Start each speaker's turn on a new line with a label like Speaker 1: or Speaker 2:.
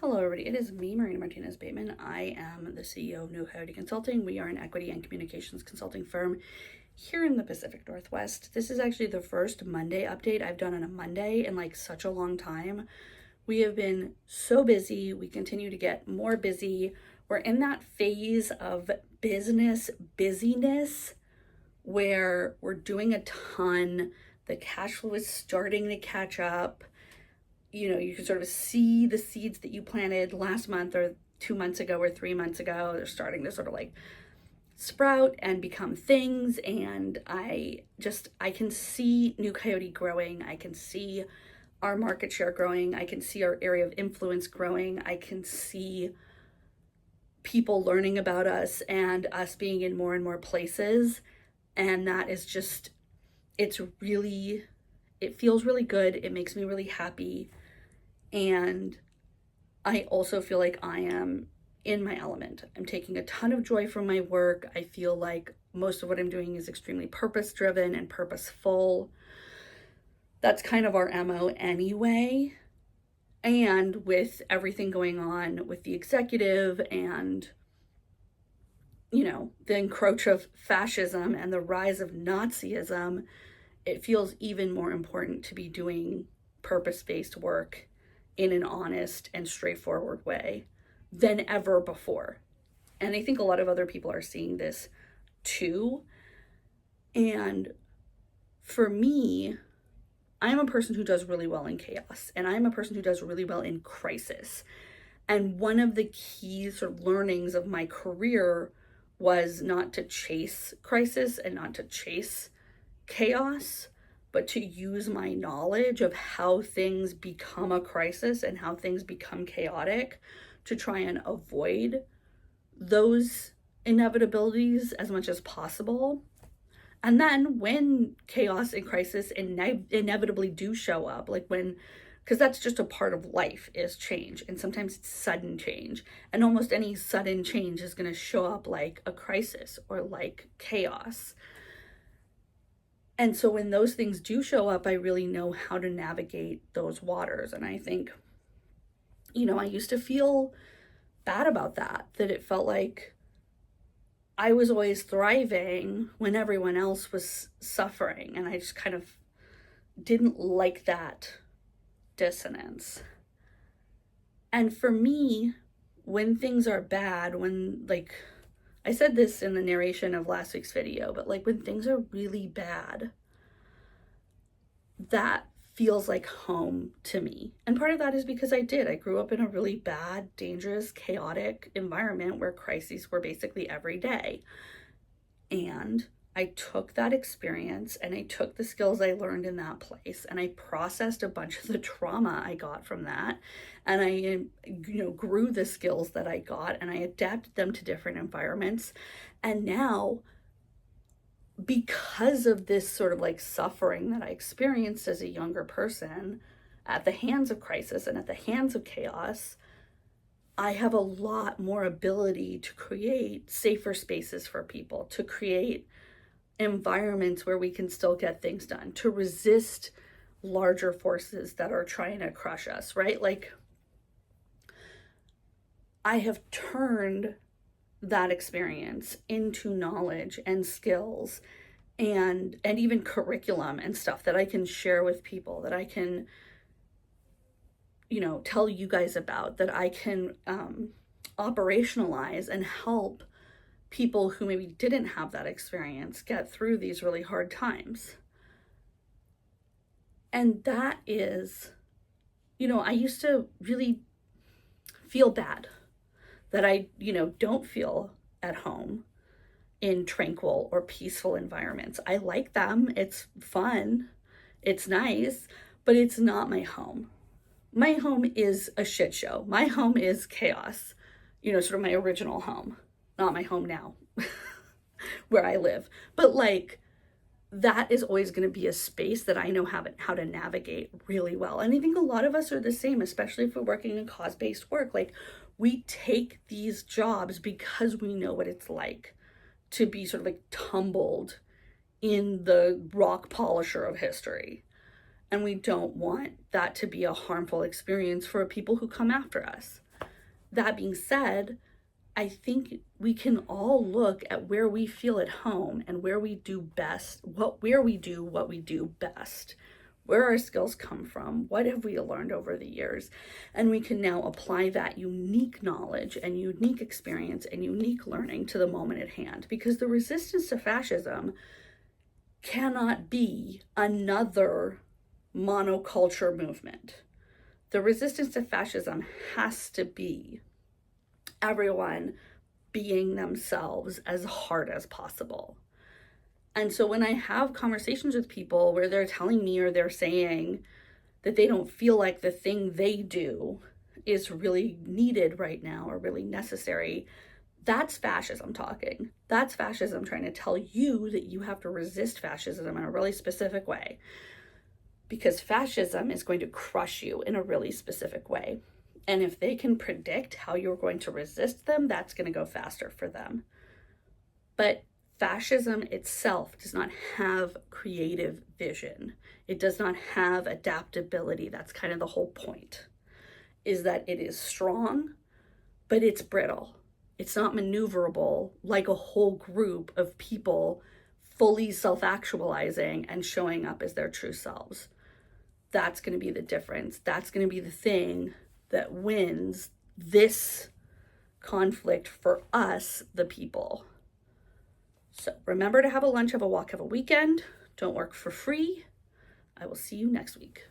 Speaker 1: Hello, everybody. It is me, Martinez-Bateman. I am the CEO of No Coyote Consulting. We are an equity and communications consulting firm here in the Pacific Northwest. This is actually the first Monday update I've done on a Monday in like such a long time. We have been so busy. We continue to get more busy. We're in that phase of business busyness where we're doing a ton. The cash flow is starting to catch up. You can sort of see the seeds that you planted last month or 2 months ago or 3 months ago. They're starting to sort of like sprout and become things. And I can see New Coyote growing. I can see our market share growing. I can see our area of influence growing. I can see people learning about us and us being in more and more places. And that is just, it feels really good. It makes me really happy. And I also feel like I am in my element. I'm taking a ton of joy from my work. I feel like most of what I'm doing is extremely purpose-driven and purposeful. That's kind of our MO anyway. And with everything going on with the executive and, the encroach of fascism and the rise of Nazism, it feels even more important to be doing purpose-based work in an honest and straightforward way than ever before. And I think a lot of other people are seeing this too. And for me, I'm a person who does really well in chaos, and I'm a person who does really well in crisis. And one of the key sort of learnings of my career was not to chase crisis and not to chase chaos, but to use my knowledge of how things become a crisis and how things become chaotic to try and avoid those inevitabilities as much as possible. And then when chaos and crisis inevitably do show up, because that's just a part of life, is change. And sometimes it's sudden change. And almost any sudden change is going to show up like a crisis or like chaos. And so when those things do show up, I really know how to navigate those waters. And I think, I used to feel bad about that it felt like I was always thriving when everyone else was suffering. And I just kind of didn't like that dissonance. And for me, when things are bad, I said this in the narration of last week's video, but when things are really bad, that feels like home to me. And part of that is because I grew up in a really bad, dangerous, chaotic environment where crises were basically every day. And I took that experience and I took the skills I learned in that place and I processed a bunch of the trauma I got from that. And I, grew the skills that I got and I adapted them to different environments. And now, because of this sort of suffering that I experienced as a younger person at the hands of crisis and at the hands of chaos, I have a lot more ability to create safer spaces for people, to create environments where we can still get things done, to resist larger forces that are trying to crush us, right? I have turned that experience into knowledge and skills and even curriculum and stuff that I can share with people, that I can, tell you guys about, that I can operationalize and help people who maybe didn't have that experience get through these really hard times. And that is, I used to really feel bad that I, don't feel at home in tranquil or peaceful environments. I like them. It's fun. It's nice, but it's not my home. My home is a shit show. My home is chaos, sort of my original home, not my home now where I live. But that is always going to be a space that I know how to navigate really well. And I think a lot of us are the same, especially if we're working in cause-based work. We take these jobs because we know what it's like to be sort of tumbled in the rock polisher of history. And we don't want that to be a harmful experience for people who come after us. that being said, I think we can all look at where we feel at home and where we do best, where we do what we do best, where our skills come from, what have we learned over the years, and we can now apply that unique knowledge and unique experience and unique learning to the moment at hand. Because the resistance to fascism cannot be another monoculture movement. The resistance to fascism has to be everyone being themselves as hard as possible. And so when I have conversations with people where they're telling me or they're saying that they don't feel like the thing they do is really needed right now or really necessary, that's fascism talking. That's fascism trying to tell you that you have to resist fascism in a really specific way, because fascism is going to crush you in a really specific way. And if they can predict how you're going to resist them, that's going to go faster for them. But fascism itself does not have creative vision. It does not have adaptability. That's kind of the whole point, is that it is strong, but it's brittle. It's not maneuverable like a whole group of people fully self-actualizing and showing up as their true selves. That's going to be the difference. That's going to be the thing that wins this conflict for us, the people. So remember to have a lunch, have a walk, have a weekend. Don't work for free. I will see you next week.